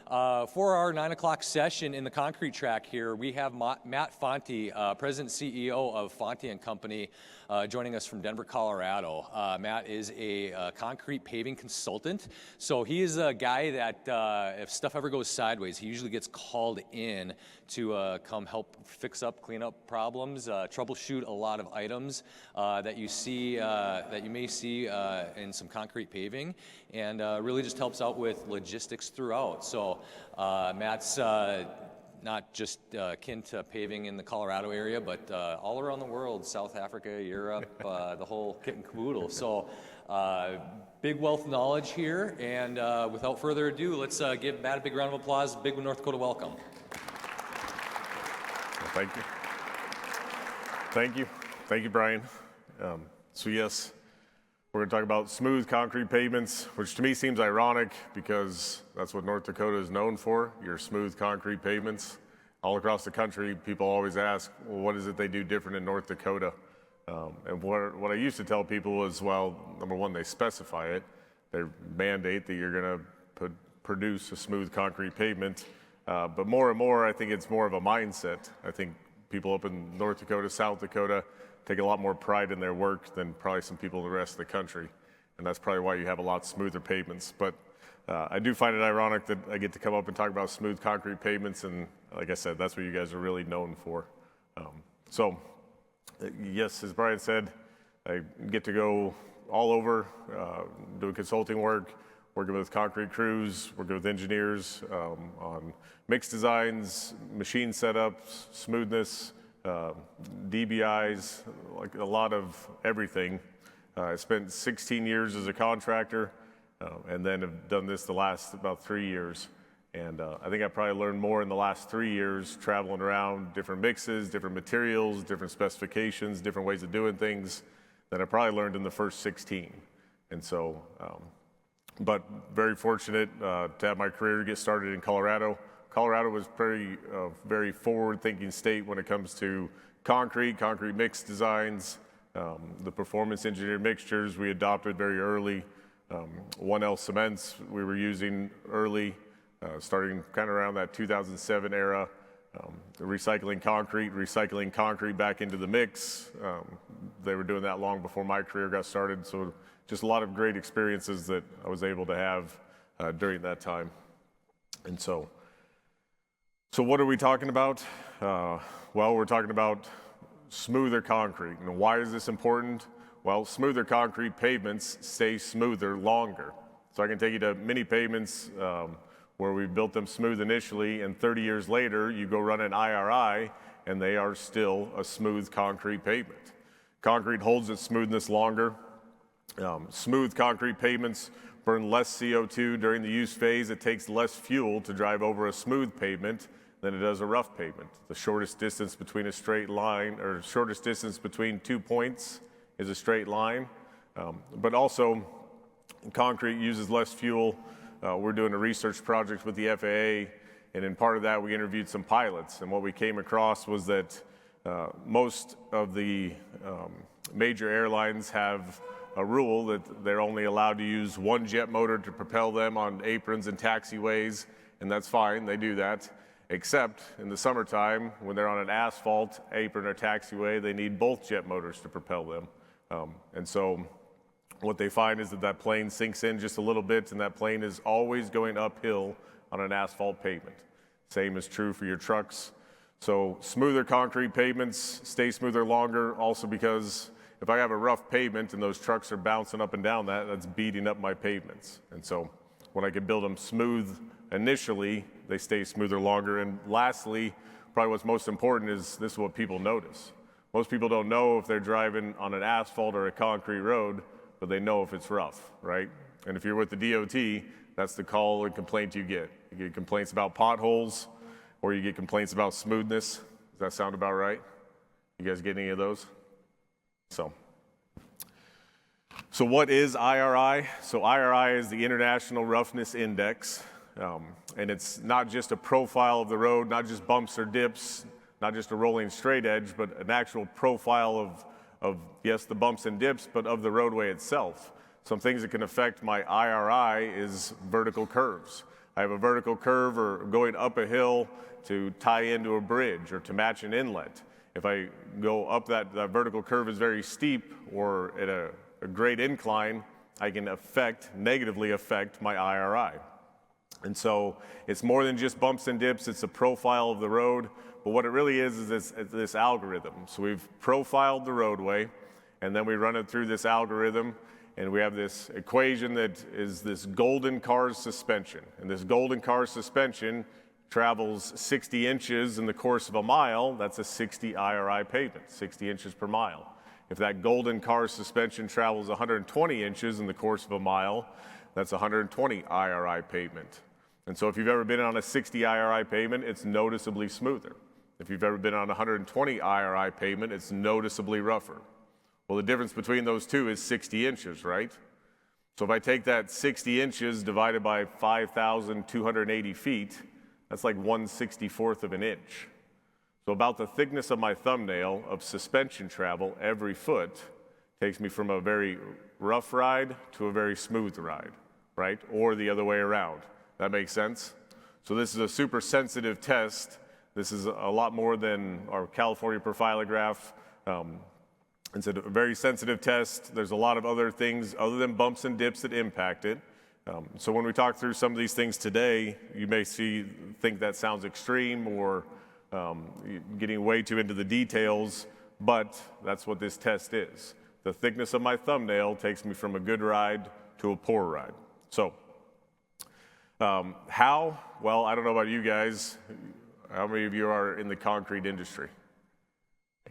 For our 9 o'clock session in the concrete track here, we have Matt Fonte, President and CEO of Fonte and Company, joining us from Denver, Colorado. Matt is a concrete paving consultant, so he is a guy that if stuff ever goes sideways, he usually gets called in to come help fix up, clean up problems, troubleshoot a lot of items that you may see in some concrete paving, and really just helps out with logistics throughout. So Matt's not just akin to paving in the Colorado area, but all around the world, South Africa, Europe, the whole kit and caboodle. So big wealth of knowledge here, and without further ado, let's give Matt a big round of applause. Big North Dakota welcome. Thank you. Thank you. Thank you, Brian. So yes, we're going to talk about smooth concrete pavements, which to me seems ironic because that's what North Dakota is known for, your smooth concrete pavements. All across the country, people always ask, well, what is it they do different in North Dakota? And what I used to tell people was, well, number one, they specify it. They mandate that you're going to produce a smooth concrete pavement. But more and more, I think it's more of a mindset. I think people up in North Dakota, South Dakota, take a lot more pride in their work than probably some people in the rest of the country. And that's probably why you have a lot smoother pavements. But I do find it ironic that I get to come up and talk about smooth concrete pavements. And like I said, that's what you guys are really known for. Yes, as Brian said, I get to go all over, doing consulting work, working with concrete crews, working with engineers on mix designs, machine setups, smoothness, DBIs, like a lot of everything. I spent 16 years as a contractor and then have done this the last about 3 years. And I think I probably learned more in the last 3 years traveling around different mixes, different materials, different specifications, different ways of doing things than I probably learned in the first 16. And so, but very fortunate to have my career get started in Colorado. Colorado was very forward-thinking state when it comes to concrete mix designs, the performance engineered mixtures we adopted very early. 1L cements we were using early, starting kind of around that 2007 era. Recycling concrete back into the mix. They were doing that long before my career got started, so just a lot of great experiences that I was able to have during that time. And so what are we talking about? Well, we're talking about smoother concrete. And why is this important? Well, smoother concrete pavements stay smoother longer. So I can take you to many pavements where we built them smooth initially, and 30 years later, you go run an IRI, and they are still a smooth concrete pavement. Concrete holds its smoothness longer. Smooth concrete pavements burn less CO2 during the use phase. It takes less fuel to drive over a smooth pavement than it does a rough pavement. The shortest distance between a straight line, or shortest distance between 2 points is a straight line. But also, concrete uses less fuel. We're doing a research project with the FAA, and in part of that, we interviewed some pilots. And what we came across was that most of the major airlines have a rule that they're only allowed to use one jet motor to propel them on aprons and taxiways, and that's fine, they do that. Except in the summertime, when they're on an asphalt apron or taxiway, they need both jet motors to propel them. And so what they find is that plane sinks in just a little bit, and that plane is always going uphill on an asphalt pavement. Same is true for your trucks. So smoother concrete pavements stay smoother longer, also because if I have a rough pavement and those trucks are bouncing up and down that's beating up my pavements. And so when I can build them smooth initially, they stay smoother longer. And lastly, probably what's most important is this is what people notice. Most people don't know if they're driving on an asphalt or a concrete road, but they know if it's rough, right? And if you're with the DOT, that's the call and complaint you get. You get complaints about potholes, or you get complaints about smoothness. Does that sound about right? You guys get any of those? So what is IRI? So IRI is the International Roughness Index, and it's not just a profile of the road, not just bumps or dips, not just a rolling straight edge, but an actual profile of yes, the bumps and dips, but of the roadway itself. Some things that can affect my IRI is vertical curves. I have a vertical curve or going up a hill to tie into a bridge or to match an inlet. If I go up that vertical curve is very steep or at a great incline, I can negatively affect my IRI. And so it's more than just bumps and dips, it's the profile of the road. But what it really is this algorithm. So we've profiled the roadway, and then we run it through this algorithm, and we have this equation that is this golden cars suspension. And this golden cars suspension travels 60 inches in the course of a mile. That's a 60 IRI pavement, 60 inches per mile. If that golden cars suspension travels 120 inches in the course of a mile, that's 120 IRI pavement. And so if you've ever been on a 60 IRI pavement, it's noticeably smoother. If you've ever been on 120 IRI pavement, it's noticeably rougher. Well, the difference between those two is 60 inches, right? So if I take that 60 inches divided by 5,280 feet, that's like 1/64th of an inch. So about the thickness of my thumbnail of suspension travel every foot takes me from a very rough ride to a very smooth ride, right? Or the other way around. That makes sense? So this is a super sensitive test. This is a lot more than our California profilograph. It's a very sensitive test. There's a lot of other things other than bumps and dips that impact it. So when we talk through some of these things today, you may think that sounds extreme or getting way too into the details, but that's what this test is. The thickness of my thumbnail takes me from a good ride to a poor ride. So how? Well, I don't know about you guys. How many of you are in the concrete industry?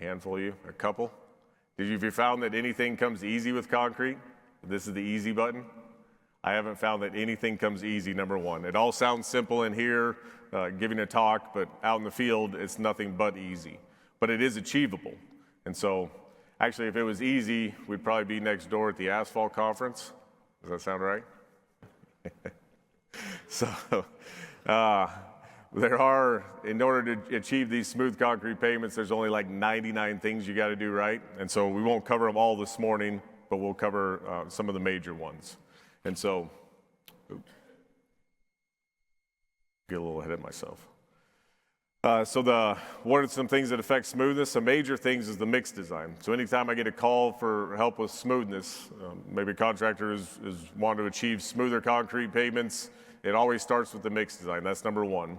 A handful of you? A couple? Have you found that anything comes easy with concrete? This is the easy button. I haven't found that anything comes easy, number one. It all sounds simple in here, giving a talk, but out in the field, it's nothing but easy. But it is achievable. And so, actually, if it was easy, we'd probably be next door at the asphalt conference. Does that sound right? So, there are, in order to achieve these smooth concrete pavements, there's only like 99 things you got to do right. And so we won't cover them all this morning, but we'll cover some of the major ones. And so, get a little ahead of myself. What are some things that affect smoothness? Some major things is the mix design. So anytime I get a call for help with smoothness, maybe a contractor is wanting to achieve smoother concrete pavements, it always starts with the mix design. That's number one.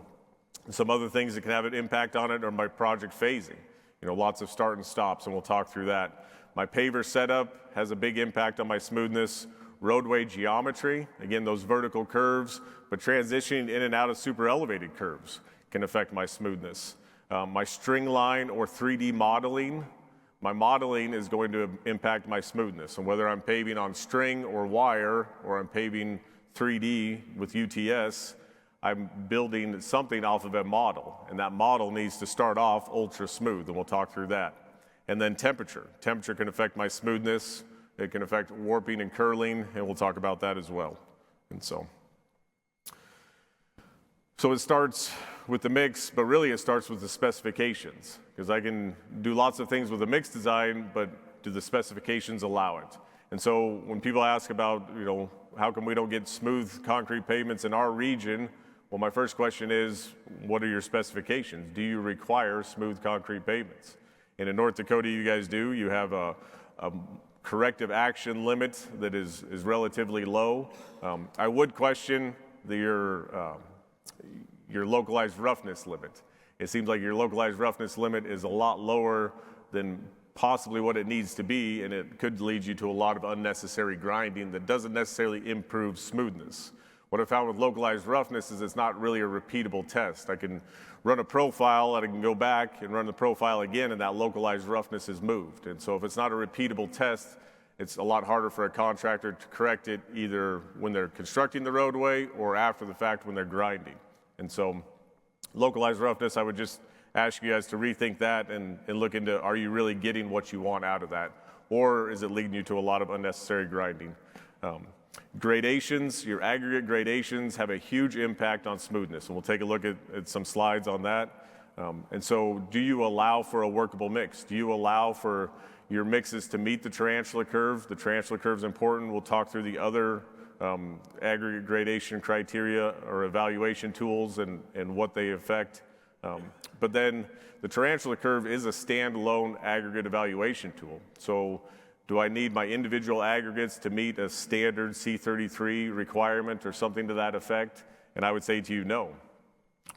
Some other things that can have an impact on it are my project phasing. Lots of start and stops, and we'll talk through that. My paver setup has a big impact on my smoothness. Roadway geometry, again, those vertical curves, but transitioning in and out of super elevated curves can affect my smoothness. My string line or 3D modeling, my modeling is going to impact my smoothness. And whether I'm paving on string or wire, or I'm paving 3D with UTS, I'm building something off of a model, and that model needs to start off ultra smooth, and we'll talk through that. And then temperature. Temperature can affect my smoothness. It can affect warping and curling, and we'll talk about that as well. And so it starts with the mix, but really it starts with the specifications, because I can do lots of things with the mix design, but do the specifications allow it? And so when people ask about, how come we don't get smooth concrete pavements in our region? Well, my first question is, what are your specifications? Do you require smooth concrete pavements? And in North Dakota, you guys do. You have a corrective action limit that is relatively low. I would question your localized roughness limit. It seems like your localized roughness limit is a lot lower than possibly what it needs to be, and it could lead you to a lot of unnecessary grinding that doesn't necessarily improve smoothness. What I found with localized roughness is it's not really a repeatable test. I can run a profile, and I can go back and run the profile again, and that localized roughness is moved. And so if it's not a repeatable test, it's a lot harder for a contractor to correct it either when they're constructing the roadway or after the fact when they're grinding. And so localized roughness, I would just ask you guys to rethink that and look into, are you really getting what you want out of that? Or is it leading you to a lot of unnecessary grinding? Gradations, your aggregate gradations have a huge impact on smoothness, and we'll take a look at some slides on that. And so do you allow for a workable mix? Do you allow for your mixes to meet the tarantula curve? The tarantula curve is important. We'll talk through the other aggregate gradation criteria or evaluation tools and what they affect. But then the tarantula curve is a standalone aggregate evaluation tool. So do I need my individual aggregates to meet a standard C33 requirement or something to that effect? And I would say to you, no.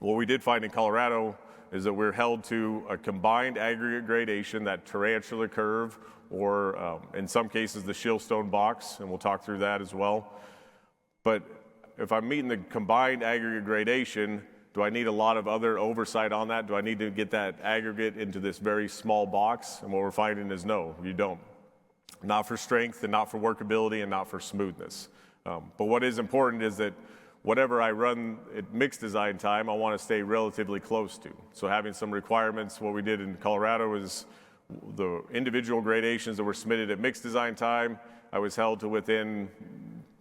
What we did find in Colorado is that we're held to a combined aggregate gradation, that tarantula curve, or in some cases the shieldstone box, and we'll talk through that as well. But if I'm meeting the combined aggregate gradation, do I need a lot of other oversight on that? Do I need to get that aggregate into this very small box? And what we're finding is no, you don't. Not for strength and not for workability and not for smoothness. But what is important is that whatever I run at mixed design time, I want to stay relatively close to. So having some requirements, what we did in Colorado is the individual gradations that were submitted at mixed design time, I was held to within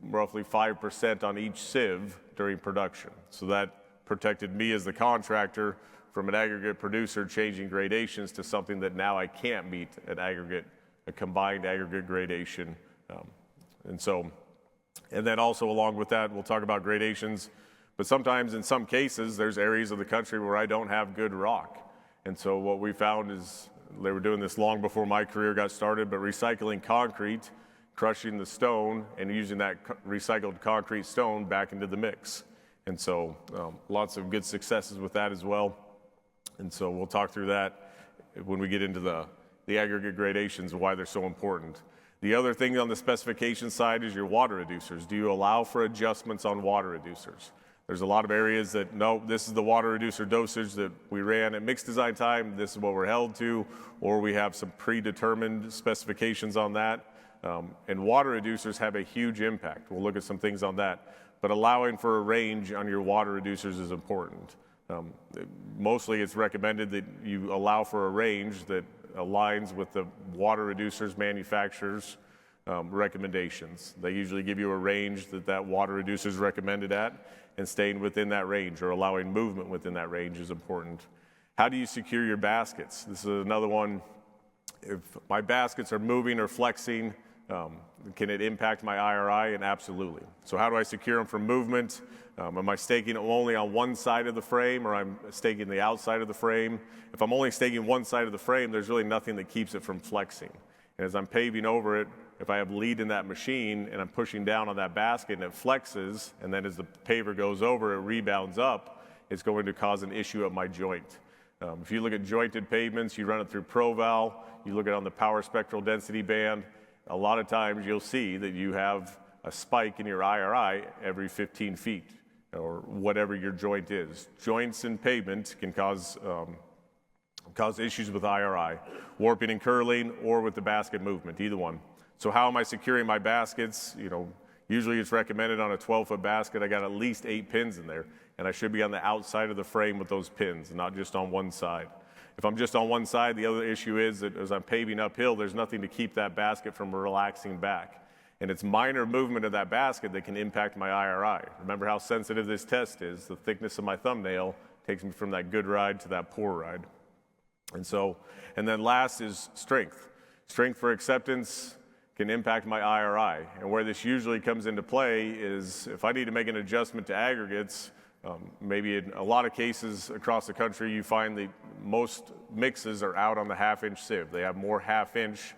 roughly 5% on each sieve during production. So that protected me as the contractor from an aggregate producer changing gradations to something that now I can't meet at aggregate, a combined aggregate gradation. And then also along with that, we'll talk about gradations, but sometimes in some cases, there's areas of the country where I don't have good rock. And so what we found is, they were doing this long before my career got started, but recycling concrete, crushing the stone, and using that recycled concrete stone back into the mix. And so lots of good successes with that as well. And so we'll talk through that when we get into the aggregate gradations and why they're so important. The other thing on the specification side is your water reducers. Do you allow for adjustments on water reducers? There's a lot of areas that, no, this is the water reducer dosage that we ran at mixed design time, this is what we're held to, or we have some predetermined specifications on that. And water reducers have a huge impact. We'll look at some things on that. But allowing for a range on your water reducers is important. Mostly it's recommended that you allow for a range that aligns with the water reducers manufacturers' recommendations. They usually give you a range that water reducer is recommended at, and staying within that range or allowing movement within that range is important. How do you secure your baskets? This is another one. If my baskets are moving or flexing, can it impact my IRI? And absolutely. So how do I secure them from movement? Am I staking only on one side of the frame, or I'm staking the outside of the frame? If I'm only staking one side of the frame, there's really nothing that keeps it from flexing. And as I'm paving over it, if I have lead in that machine and I'm pushing down on that basket and it flexes, and then as the paver goes over, it rebounds up, it's going to cause an issue at my joint. If you look at jointed pavements, you run it through ProVal, you look at it on the power spectral density band, a lot of times you'll see that you have a spike in your IRI every 15 feet, or whatever your joint is. Joints in pavement can cause issues with IRI, warping and curling, or with the basket movement, either one. So how am I securing my baskets? Usually it's recommended on a 12-foot basket, I got at least 8 pins in there, and I should be on the outside of the frame with those pins, not just on one side. If I'm just on one side, the other issue is that as I'm paving uphill, there's nothing to keep that basket from relaxing back. And it's minor movement of that basket that can impact my IRI. Remember how sensitive this test is. The thickness of my thumbnail takes me from that good ride to that poor ride. And then last is strength. Strength for acceptance can impact my IRI. And where this usually comes into play is if I need to make an adjustment to aggregates, maybe in a lot of cases across the country, you find that most mixes are out on the half-inch sieve. They have more half-inch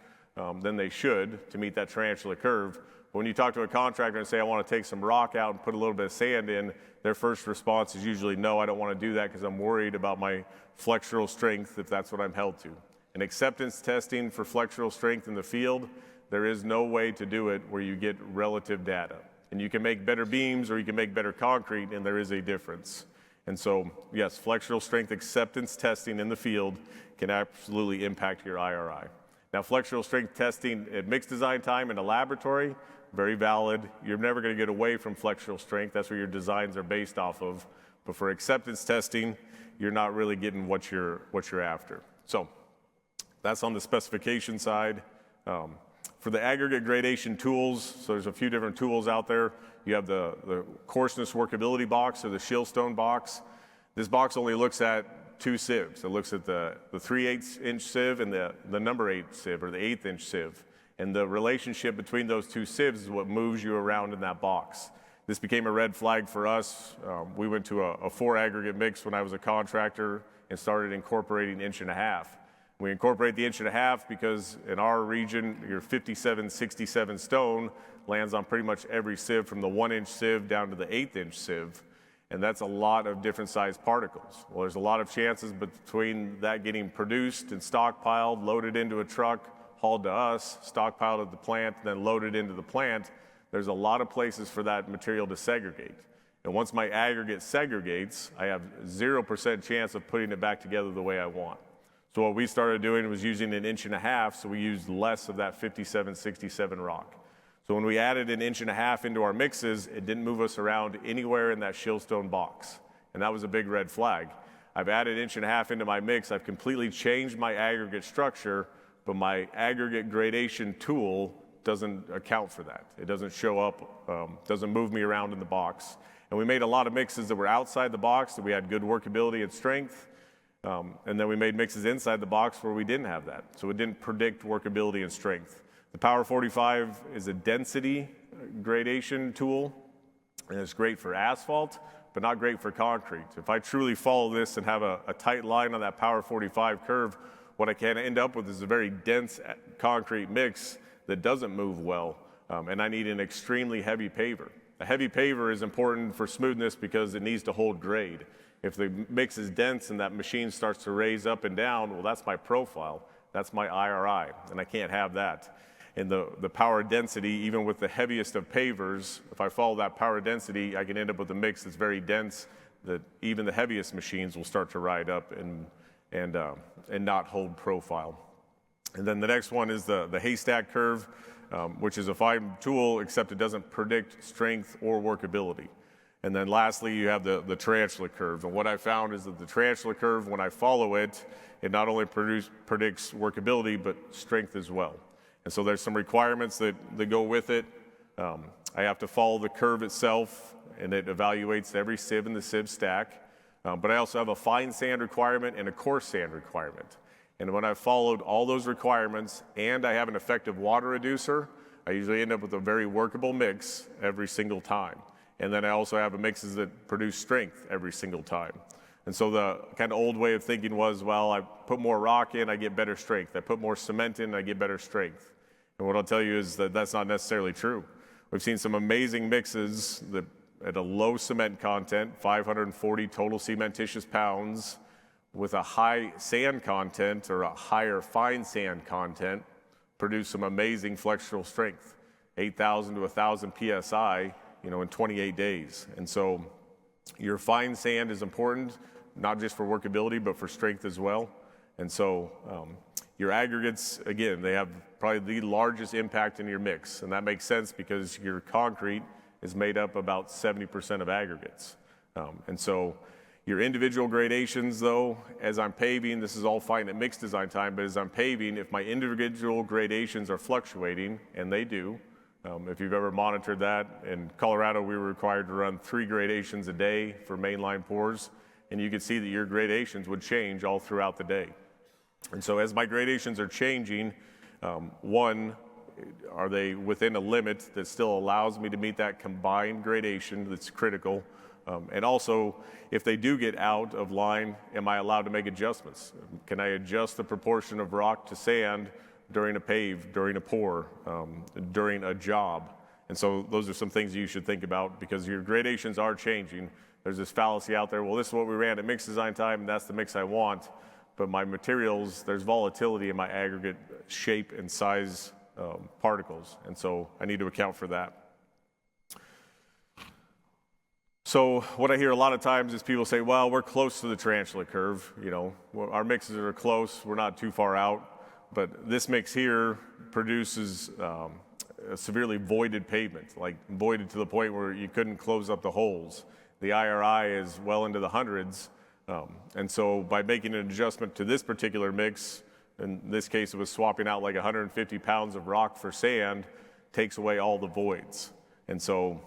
than they should to meet that tarantula curve. But when you talk to a contractor and say, I want to take some rock out and put a little bit of sand in, their first response is usually, no, I don't want to do that because I'm worried about my flexural strength if that's what I'm held to. And acceptance testing for flexural strength in the field, there is no way to do it where you get relative data. And you can make better beams or you can make better concrete, and there is a difference. And so, yes, flexural strength acceptance testing in the field can absolutely impact your IRI. Now, flexural strength testing at mixed design time in a laboratory, very valid. You're never going to get away from flexural strength. That's where your designs are based off of. But for acceptance testing, you're not really getting what you're after. So that's on the specification side. For the aggregate gradation tools, so there's a few different tools out there. You have the coarseness workability box or the shieldstone box. This box only looks at 2 sieves. It looks at the 3/8 inch sieve and the number 8 sieve or the 1/8 inch sieve. And the relationship between those two sieves is what moves you around in that box. This became a red flag for us. We went to a 4 aggregate mix when I was a contractor and started incorporating 1.5 inch. We incorporate the 1.5 inch because in our region, your 57, 67 stone lands on pretty much every sieve from the 1-inch sieve down to the 1/8 inch sieve. And that's a lot of different sized particles. Well, there's a lot of chances between that getting produced and stockpiled, loaded into a truck, hauled to us, stockpiled at the plant, then loaded into the plant. There's a lot of places for that material to segregate. And once my aggregate segregates, I have 0% chance of putting it back together the way I want. So what we started doing was using 1.5 inch, so we used less of that 57, 67 rock. So when we added 1.5 inch into our mixes, it didn't move us around anywhere in that shieldstone box. And that was a big red flag. I've added 1.5 inch into my mix. I've completely changed my aggregate structure, but my aggregate gradation tool doesn't account for that. It doesn't show up, doesn't move me around in the box. And we made a lot of mixes that were outside the box, that we had good workability and strength. And then we made mixes inside the box where we didn't have that. So it didn't predict workability and strength. The Power 45 is a density gradation tool, and it's great for asphalt, but not great for concrete. If I truly follow this and have a tight line on that Power 45 curve, what I can end up with is a very dense concrete mix that doesn't move well, and I need an extremely heavy paver. A heavy paver is important for smoothness because it needs to hold grade. If the mix is dense and that machine starts to raise up and down, well, that's my profile. That's my IRI, and I can't have that. And the power density, even with the heaviest of pavers, if I follow that power density, I can end up with a mix that's very dense that even the heaviest machines will start to ride up and not hold profile. And then the next one is the haystack curve, which is a fine tool, except it doesn't predict strength or workability. And then lastly, you have the tarantula curve. And what I found is that the tarantula curve, when I follow it, it not only predicts workability, but strength as well. And so there's some requirements that go with it. I have to follow the curve itself, and it evaluates every sieve in the sieve stack. But I also have a fine sand requirement and a coarse sand requirement. And when I've followed all those requirements and I have an effective water reducer, I usually end up with a very workable mix every single time. And then I also have mixes that produce strength every single time. And so the kind of old way of thinking was, well, I put more rock in, I get better strength. I put more cement in, I get better strength. And what I'll tell you is that that's not necessarily true. We've seen some amazing mixes that at a low cement content, 540 total cementitious pounds, with a high sand content or a higher fine sand content, produce some amazing flexural strength, 8,000 to 1,000 PSI, in 28 days. And so your fine sand is important, not just for workability, but for strength as well. And so your aggregates, again, they have probably the largest impact in your mix. And that makes sense because your concrete is made up about 70% of aggregates. And so your individual gradations, though, as I'm paving, this is all fine at mix design time, but as I'm paving, if my individual gradations are fluctuating, and they do, if you've ever monitored that, in Colorado, we were required to run 3 gradations a day for mainline pours, and you could see that your gradations would change all throughout the day. And so as my gradations are changing, one, are they within a limit that still allows me to meet that combined gradation that's critical? And also, if they do get out of line, am I allowed to make adjustments? Can I adjust the proportion of rock to sand during a pave, during a pour, during a job? And so those are some things you should think about because your gradations are changing. There's this fallacy out there, well, this is what we ran at mix design time, and that's the mix I want. But my materials, there's volatility in my aggregate shape and size particles. And so I need to account for that. So what I hear a lot of times is people say, well, we're close to the tarantula curve. Our mixes are close. We're not too far out. But this mix here produces a severely voided pavement, like voided to the point where you couldn't close up the holes. The IRI is well into the hundreds. And so by making an adjustment to this particular mix, in this case it was swapping out like 150 pounds of rock for sand, takes away all the voids. And so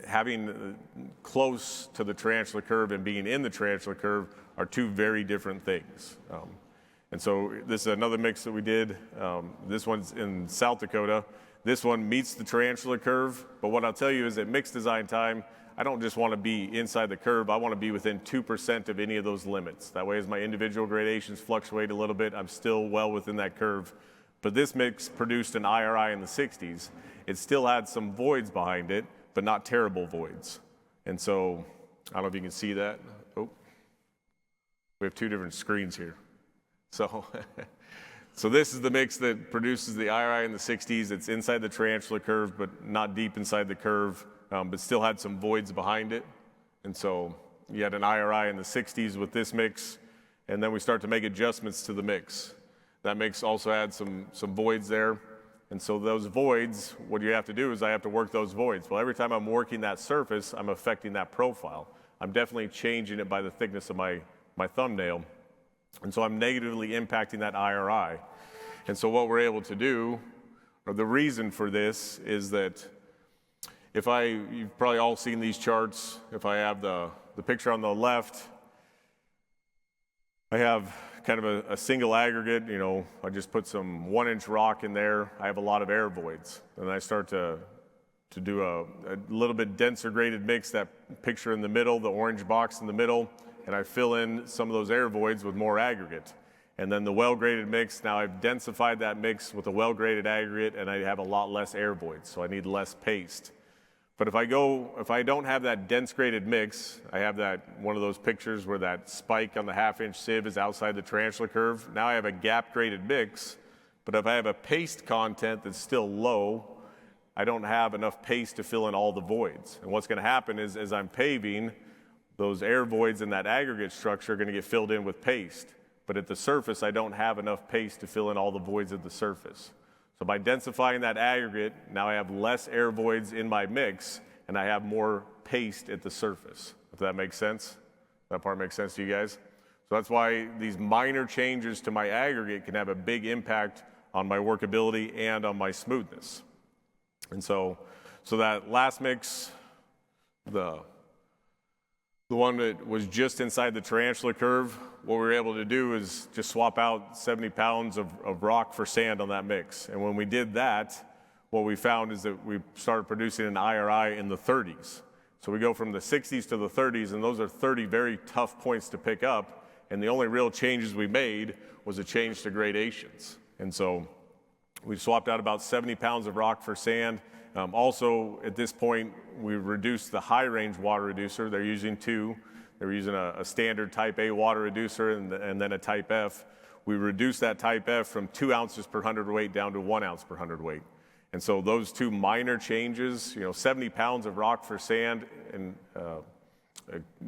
having close to the tarantula curve and being in the tarantula curve are two very different things. And so this is another mix that we did. This one's in South Dakota. This one meets the tarantula curve, but what I'll tell you is at mix design time, I don't just want to be inside the curve, I want to be within 2% of any of those limits. That way as my individual gradations fluctuate a little bit, I'm still well within that curve. But this mix produced an IRI in the 60s. It still had some voids behind it, but not terrible voids. And so, I don't know if you can see that. Oh, we have two different screens here. So, so this is the mix that produces the IRI in the 60s. It's inside the tarantula curve, but not deep inside the curve, but still had some voids behind it. And so you had an IRI in the 60s with this mix, and then we start to make adjustments to the mix. That mix also had some voids there. And so those voids, what you have to do is I have to work those voids. Well, every time I'm working that surface, I'm affecting that profile. I'm definitely changing it by the thickness of my thumbnail. And so I'm negatively impacting that IRI. And so what we're able to do, or the reason for this, is that you've probably all seen these charts. If I have the picture on the left, I have kind of a single aggregate, I just put some 1-inch rock in there. I have a lot of air voids. And I start to do a little bit denser graded mix, that picture in the middle, the orange box in the middle, and I fill in some of those air voids with more aggregate. And then the well-graded mix, now I've densified that mix with a well-graded aggregate, and I have a lot less air voids, so I need less paste. But if I don't have that dense graded mix, I have one of those pictures where that spike on the 1/2-inch sieve is outside the tarantula curve. Now I have a gap graded mix, but if I have a paste content that's still low, I don't have enough paste to fill in all the voids. And what's going to happen is as I'm paving, those air voids in that aggregate structure are going to get filled in with paste. But at the surface, I don't have enough paste to fill in all the voids at the surface. So by densifying that aggregate, now I have less air voids in my mix, and I have more paste at the surface. If that makes sense? That part makes sense to you guys? So that's why these minor changes to my aggregate can have a big impact on my workability and on my smoothness. And so that last mix, the one that was just inside the tarantula curve, what we were able to do is just swap out 70 pounds of rock for sand on that mix. And when we did that, what we found is that we started producing an IRI in the 30s. So we go from the 60s to the 30s, and those are 30 very tough points to pick up. And the only real changes we made was a change to gradations. And so we swapped out about 70 pounds of rock for sand. Also, at this point, we reduced the high-range water reducer. They're using two. They're using a standard type A water reducer and then a type F. We reduced that type F from 2 ounces per hundredweight down to 1 ounce per hundredweight. And so those two minor changes, 70 pounds of rock for sand and a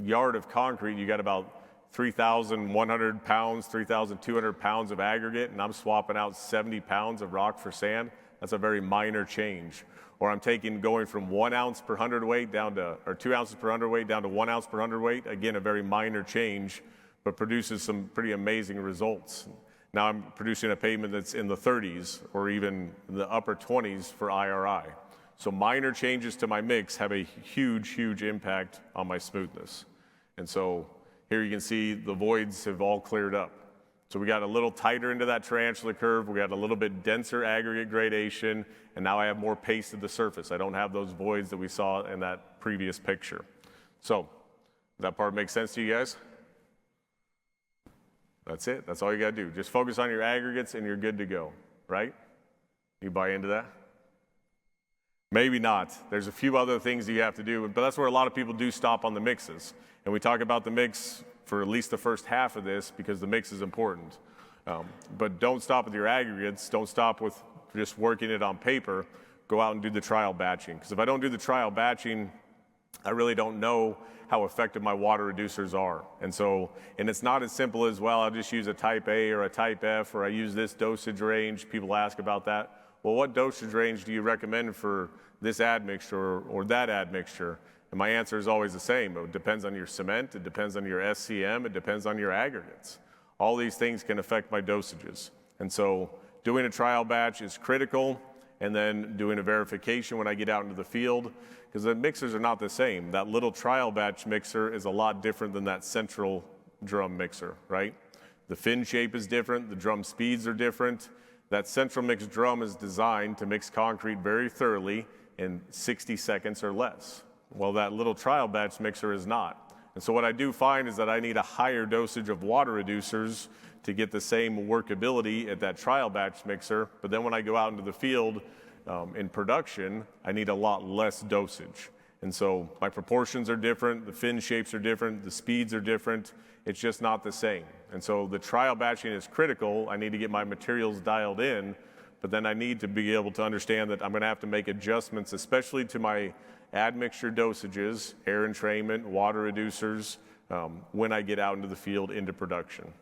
yard of concrete, you got about 3,100 pounds, 3,200 pounds of aggregate, and I'm swapping out 70 pounds of rock for sand. That's a very minor change. Or I'm going from 1 ounce per hundredweight down to, or 2 ounces per hundredweight down to 1 ounce per hundredweight. Again, a very minor change, but produces some pretty amazing results. Now I'm producing a pavement that's in the 30s or even the upper 20s for IRI. So minor changes to my mix have a huge, huge impact on my smoothness. And so here you can see the voids have all cleared up. So we got a little tighter into that tarantula curve, we got a little bit denser aggregate gradation, and now I have more paste at the surface. I don't have those voids that we saw in that previous picture. So, does that part make sense to you guys? That's it, that's all you gotta do. Just focus on your aggregates and you're good to go, right? You buy into that? Maybe not. There's a few other things that you have to do, but that's where a lot of people do stop on the mixes. And we talk about the mix for at least the first half of this because the mix is important. But don't stop with your aggregates. Don't stop with just working it on paper. Go out and do the trial batching. Because if I don't do the trial batching, I really don't know how effective my water reducers are. And it's not as simple as, well, I'll just use a type A or a type F, or I use this dosage range. People ask about that. Well, what dosage range do you recommend for this admixture or that admixture? And my answer is always the same. It depends on your cement, it depends on your SCM, it depends on your aggregates. All these things can affect my dosages. And so doing a trial batch is critical, and then doing a verification when I get out into the field, because the mixers are not the same. That little trial batch mixer is a lot different than that central drum mixer, right? The fin shape is different, the drum speeds are different. That central mix drum is designed to mix concrete very thoroughly in 60 seconds or less. Well, that little trial batch mixer is not. And so what I do find is that I need a higher dosage of water reducers to get the same workability at that trial batch mixer. But then when I go out into the field in production, I need a lot less dosage. And so my proportions are different, the fin shapes are different, the speeds are different. It's just not the same. And so the trial batching is critical. I need to get my materials dialed in, but then I need to be able to understand that I'm going to have to make adjustments, especially to my admixture dosages, air entrainment, water reducers, when I get out into the field into production.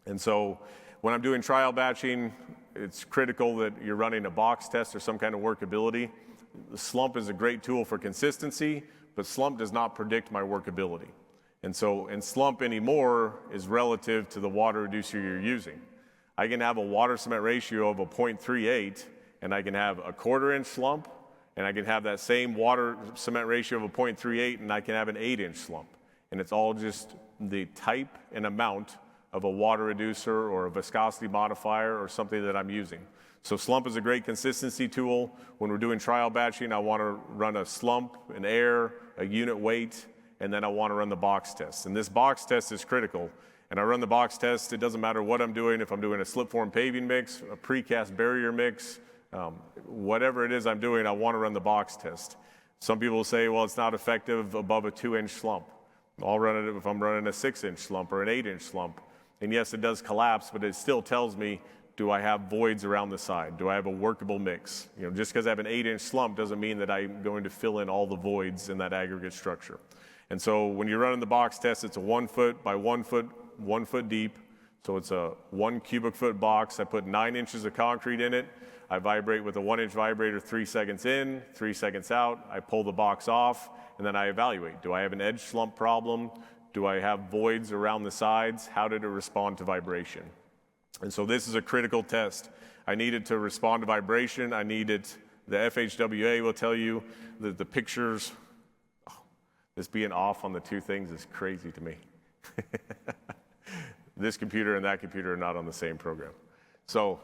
And so when I'm doing trial batching, it's critical that you're running a box test or some kind of workability. The slump is a great tool for consistency, but slump does not predict my workability. And so, slump anymore is relative to the water reducer you're using. I can have a water cement ratio of a 0.38, and I can have a 1/4 inch slump, and I can have that same water cement ratio of a 0.38, and I can have an 8-inch slump. And it's all just the type and amount of a water reducer or a viscosity modifier or something that I'm using. So slump is a great consistency tool. When we're doing trial batching, I want to run a slump, an air, a unit weight, and then I want to run the box test. And this box test is critical. And I run the box test, it doesn't matter what I'm doing, if I'm doing a slip form paving mix, a precast barrier mix, whatever it is I'm doing, I want to run the box test. Some people will say, well, it's not effective above a 2-inch slump. I'll run it if I'm running a 6-inch slump or an 8-inch slump. And yes, it does collapse, but it still tells me, do I have voids around the side? Do I have a workable mix? Just because I have an 8-inch slump doesn't mean that I'm going to fill in all the voids in that aggregate structure. And so when you're running the box test, it's a 1 foot by 1 foot, 1 foot deep. So it's a 1 cubic foot box. I put 9 inches of concrete in it. I vibrate with a 1-inch vibrator 3 seconds in, 3 seconds out. I pull the box off, and then I evaluate. Do I have an edge slump problem? Do I have voids around the sides? How did it respond to vibration? And so this is a critical test. I need it to respond to vibration. I need it, the FHWA will tell you that the pictures, this being off on the two things is crazy to me. This computer and that computer are not on the same program. So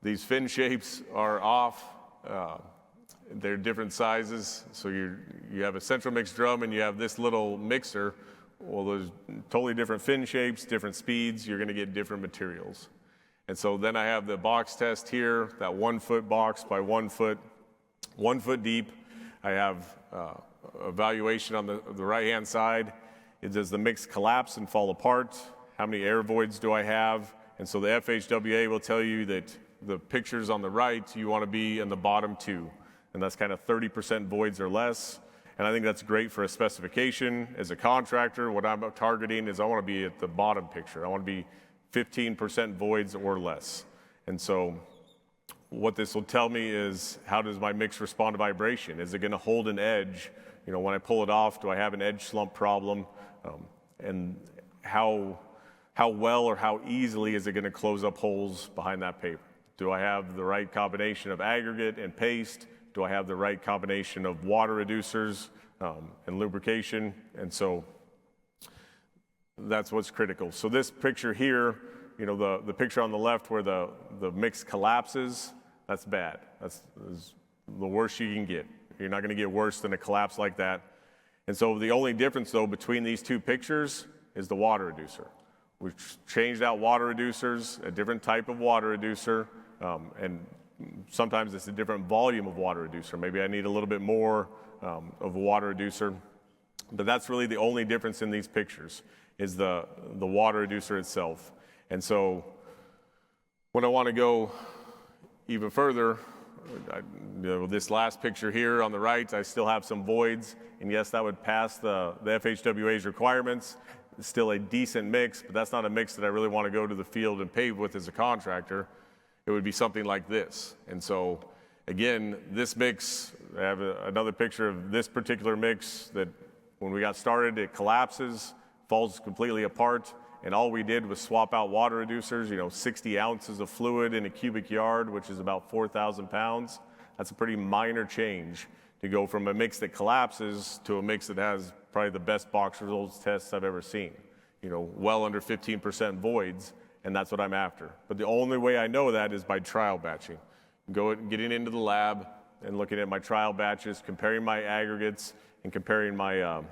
these fin shapes are off. They're different sizes. So you have a central mix drum and you have this little mixer. Well, there's totally different fin shapes, different speeds. You're going to get different materials. And so then I have the box test here, that 1 foot box by 1 foot, 1 foot deep. I have evaluation on the right-hand side. Does the mix collapse and fall apart? How many air voids do I have? And so the FHWA will tell you that the pictures on the right, you want to be in the bottom 2. And that's kind of 30% voids or less. And I think that's great for a specification. As a contractor, what I'm targeting is I want to be at the bottom picture. I want to be 15% voids or less. And so what this will tell me is, how does my mix respond to vibration? Is it going to hold an edge? When I pull it off, do I have an edge slump problem? And how well or how easily is it going to close up holes behind that paper? Do I have the right combination of aggregate and paste? Do I have the right combination of water reducers and lubrication? And so that's what's critical. So this picture here, the picture on the left where the mix collapses, that's bad. That's the worst you can get. You're not going to get worse than a collapse like that. And so the only difference, though, between these two pictures is the water reducer. We've changed out water reducers, a different type of water reducer, and sometimes it's a different volume of water reducer. Maybe I need a little bit more of a water reducer. But that's really the only difference in these pictures, is the water reducer itself. And so when I want to go even further, this last picture here on the right, I still have some voids. And yes, that would pass the FHWA's requirements. It's still a decent mix, but that's not a mix that I really want to go to the field and pave with as a contractor. It would be something like this. And so, again, this mix, I have another picture of this particular mix that when we got started, it collapses, falls completely apart, and all we did was swap out water reducers, 60 ounces of fluid in a cubic yard, which is about 4,000 pounds. That's a pretty minor change to go from a mix that collapses to a mix that has probably the best box results tests I've ever seen. well under 15% voids, and that's what I'm after. But the only way I know that is by trial batching. Getting into the lab and looking at my trial batches, comparing my aggregates, and comparing my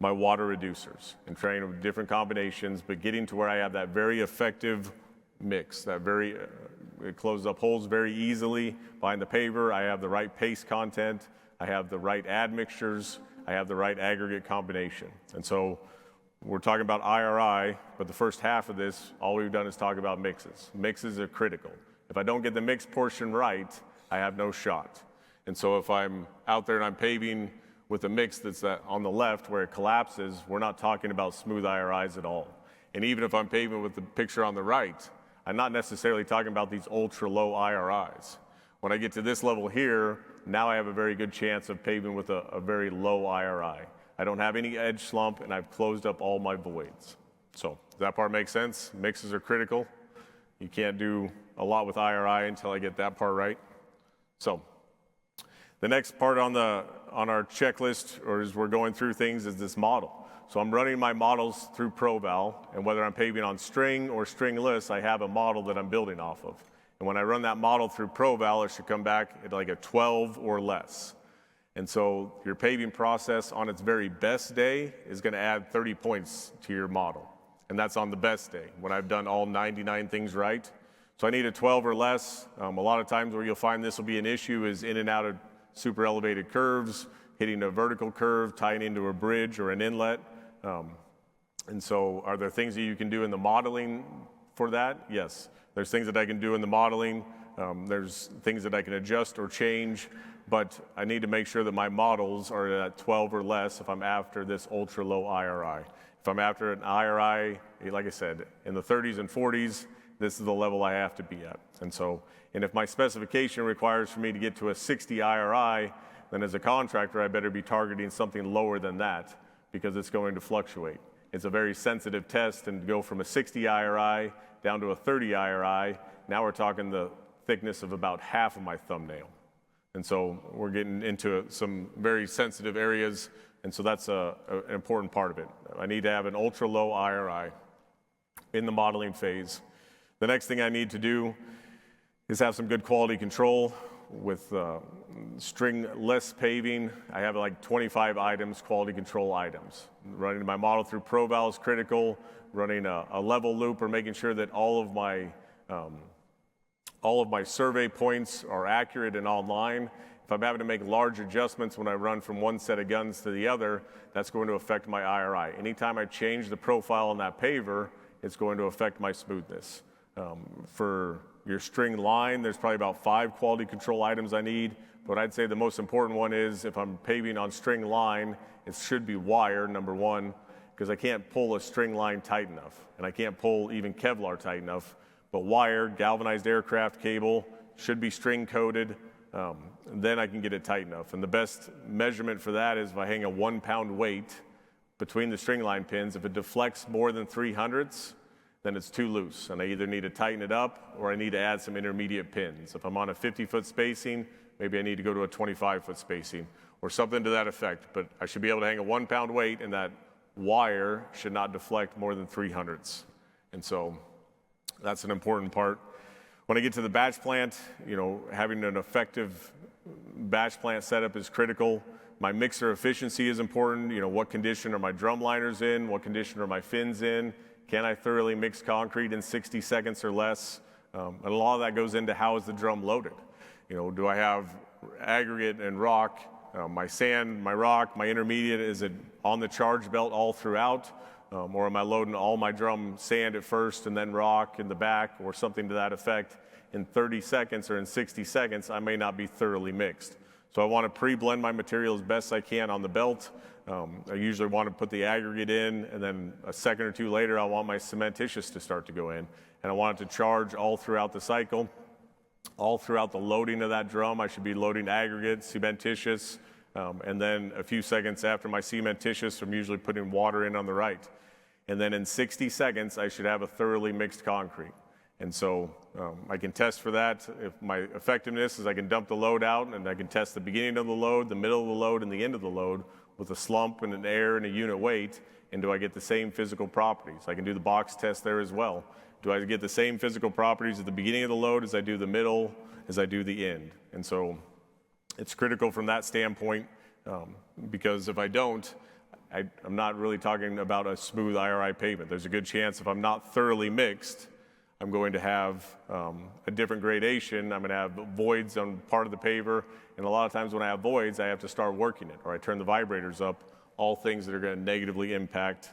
water reducers, and trying with different combinations, but getting to where I have that very effective mix, it closes up holes very easily behind the paver. I have the right paste content, I have the right admixtures, I have the right aggregate combination. And so we're talking about IRI, but the first half of this, all we've done is talk about mixes. Mixes are critical. If I don't get the mix portion right, I have no shot. And so if I'm out there and I'm paving with a mix that's on the left where it collapses, we're not talking about smooth IRIs at all. And even if I'm paving with the picture on the right, I'm not necessarily talking about these ultra low IRIs. When I get to this level here, now I have a very good chance of paving with a very low IRI. I don't have any edge slump, and I've closed up all my voids. So does that part make sense? Mixes are critical. You can't do a lot with IRI until I get that part right. So the next part on our checklist, or as we're going through things, is this model. So I'm running my models through ProVal, and whether I'm paving on string or stringless, I have a model that I'm building off of. And when I run that model through ProVal, it should come back at like a 12 or less. And so your paving process on its very best day is going to add 30 points to your model. And that's on the best day, when I've done all 99 things right. So I need a 12 or less. A lot of times where you'll find this will be an issue is in and out of super elevated curves, hitting a vertical curve, tying into a bridge or an inlet. And so are there things that you can do in the modeling for that? Yes. There's things that I can do in the modeling. There's things that I can adjust or change, but I need to make sure that my models are at 12 or less if I'm after this ultra low IRI. If I'm after an IRI, like I said, in the 30s and 40s, this is the level I have to be at. And if my specification requires for me to get to a 60 IRI, then as a contractor, I better be targeting something lower than that because it's going to fluctuate. It's a very sensitive test, and to go from a 60 IRI down to a 30 IRI, now we're talking the thickness of about half of my thumbnail. And so we're getting into some very sensitive areas, and so that's an important part of it. I need to have an ultra low IRI in the modeling phase. The next thing I need to do is have some good quality control. With stringless paving, I have like 25 items, quality control items. Running my model through ProVal is critical. Running a level loop, or making sure that all of my survey points are accurate and online. If I'm having to make large adjustments when I run from one set of guns to the other, that's going to affect my IRI. Anytime I change the profile on that paver, it's going to affect my smoothness. For your string line, there's probably about 5 quality control items I need, but I'd say the most important one is if I'm paving on string line, it should be wire, number one, because I can't pull a string line tight enough, and I can't pull even Kevlar tight enough, but wire, galvanized aircraft cable, should be string coated, then I can get it tight enough. And the best measurement for that is if I hang a 1-pound weight between the string line pins. If it deflects more than 3/100ths, then it's too loose, and I either need to tighten it up or I need to add some intermediate pins. If I'm on a 50-foot spacing, maybe I need to go to a 25-foot spacing or something to that effect, but I should be able to hang a 1-pound weight, and that wire should not deflect more than 3/100ths. And so that's an important part. When I get to the batch plant, having an effective batch plant setup is critical. My mixer efficiency is important. What condition are my drum liners in? What condition are my fins in? Can I thoroughly mix concrete in 60 seconds or less? And a lot of that goes into how is the drum loaded. Do I have aggregate and rock? My sand, my rock, my intermediate, is it on the charge belt all throughout? Or am I loading all my drum sand at first and then rock in the back, or something to that effect? In 30 seconds or in 60 seconds, I may not be thoroughly mixed. So I want to pre-blend my material as best I can on the belt. I usually want to put the aggregate in, and then a second or two later, I want my cementitious to start to go in. And I want it to charge all throughout the cycle. All throughout the loading of that drum, I should be loading aggregate, cementitious, and then a few seconds after my cementitious, I'm usually putting water in on the right. And then in 60 seconds, I should have a thoroughly mixed concrete. And so I can test for that. If my effectiveness is I can dump the load out, and I can test the beginning of the load, the middle of the load, and the end of the load, with a slump and an air and a unit weight, and do I get the same physical properties? I can do the box test there as well. Do I get the same physical properties at the beginning of the load as I do the middle, as I do the end? And so it's critical from that standpoint, because if I don't, I'm not really talking about a smooth IRI pavement. There's a good chance if I'm not thoroughly mixed, I'm going to have a different gradation. I'm going to have voids on part of the paver, and a lot of times when I have voids, I have to start working it, or I turn the vibrators up, all things that are going to negatively impact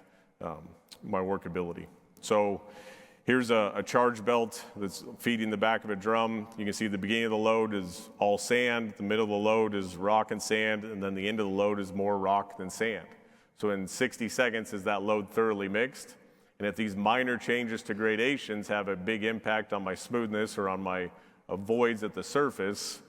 my workability. So here's a charge belt that's feeding the back of a drum. You can see the beginning of the load is all sand, the middle of the load is rock and sand, and then the end of the load is more rock than sand. So in 60 seconds, is that load thoroughly mixed? And if these minor changes to gradations have a big impact on my smoothness or on my voids at the surface,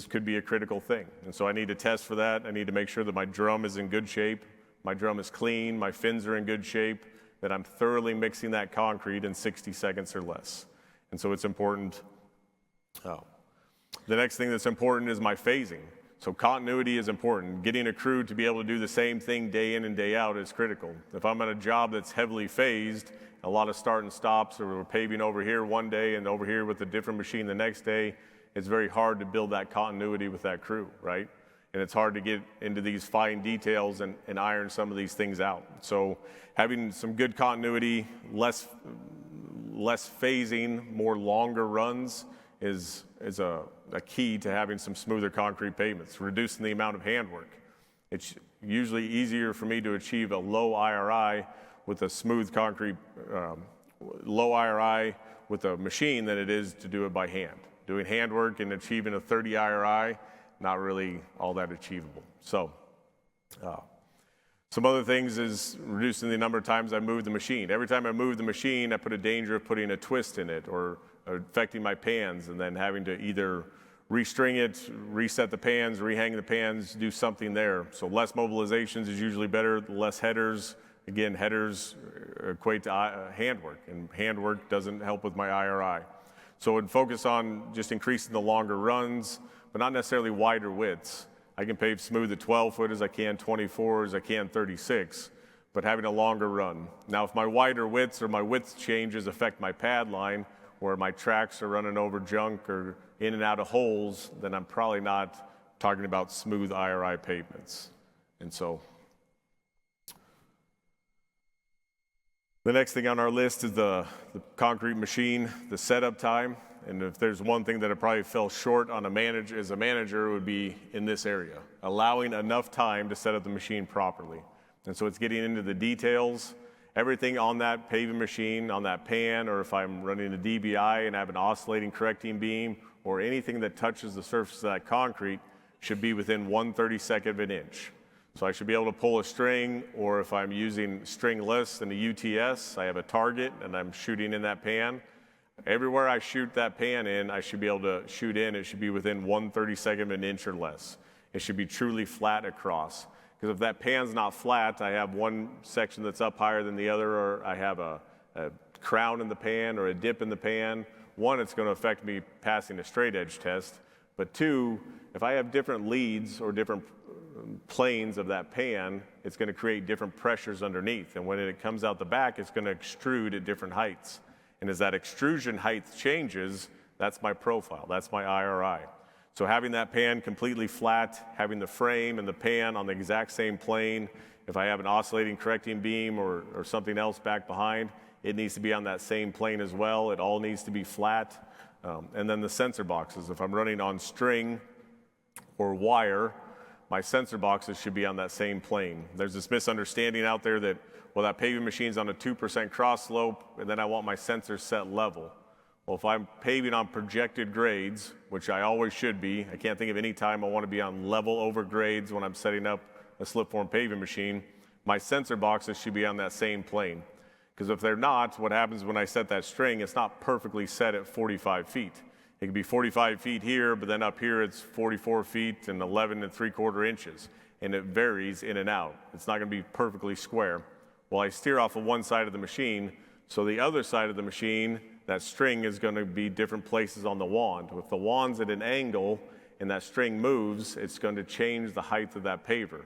could be a critical thing. And so I need to test for that. I need to make sure that my drum is in good shape, my drum is clean, my fins are in good shape, that I'm thoroughly mixing that concrete in 60 seconds or less. And so it's important. The next thing that's important is my phasing. So continuity is important. Getting a crew to be able to do the same thing day in and day out is critical. If I'm on a job that's heavily phased, a lot of start and stops, or we're paving over here one day and over here with a different machine the next day, it's very hard to build that continuity with that crew, right? And it's hard to get into these fine details and iron some of these things out. So having some good continuity, less phasing, more longer runs is a key to having some smoother concrete pavements, reducing the amount of handwork. It's usually easier for me to achieve a low IRI with a smooth concrete, low IRI with a machine than it is to do it by hand. Doing handwork and achieving a 30 IRI, not really all that achievable. So some other things is reducing the number of times I move the machine. Every time I move the machine, I put a danger of putting a twist in it or affecting my pans and then having to either restring it, reset the pans, rehang the pans, do something there. So less mobilizations is usually better, less headers. Again, headers equate to handwork, and handwork doesn't help with my IRI. So I'd focus on just increasing the longer runs, but not necessarily wider widths. I can pave smooth at 12 foot as I can 24, as I can 36, but having a longer run. Now, if my wider widths or my width changes affect my pad line, where my tracks are running over junk or in and out of holes, then I'm probably not talking about smooth IRI pavements. And so the next thing on our list is the concrete machine, the setup time. And if there's one thing that I probably fell short on as a manager, it would be in this area, allowing enough time to set up the machine properly. And so it's getting into the details. Everything on that paving machine, on that pan, or if I'm running a DBI and have an oscillating correcting beam, or anything that touches the surface of that concrete should be within 1/32 of an inch. So I should be able to pull a string, or if I'm using stringless and a UTS, I have a target and I'm shooting in that pan. Everywhere I shoot that pan in, I should be able to shoot in. It should be within 1/32 of an inch or less. It should be truly flat across. Because if that pan's not flat, I have one section that's up higher than the other, or I have a crown in the pan or a dip in the pan. One, it's going to affect me passing a straight edge test. But two, if I have different leads or different planes of that pan, it's going to create different pressures underneath. And when it comes out the back, it's going to extrude at different heights. And as that extrusion height changes, that's my profile, that's my IRI. So having that pan completely flat, having the frame and the pan on the exact same plane, if I have an oscillating correcting beam or something else back behind, it needs to be on that same plane as well. It all needs to be flat. And then the sensor boxes. If I'm running on string or wire, my sensor boxes should be on that same plane. There's this misunderstanding out there that, well, that paving machine's on a 2% cross slope, and then I want my sensor set level. Well, if I'm paving on projected grades, which I always should be, I can't think of any time I want to be on level over grades when I'm setting up a slip-form paving machine, my sensor boxes should be on that same plane. Because if they're not, what happens when I set that string, it's not perfectly set at 45 feet. It could be 45 feet here, but then up here it's 44 feet and 11 3/4 inches. And it varies in and out. It's not going to be perfectly square. Well, I steer off of one side of the machine, so the other side of the machine, that string is going to be different places on the wand. If the wand's at an angle and that string moves, it's going to change the height of that paver.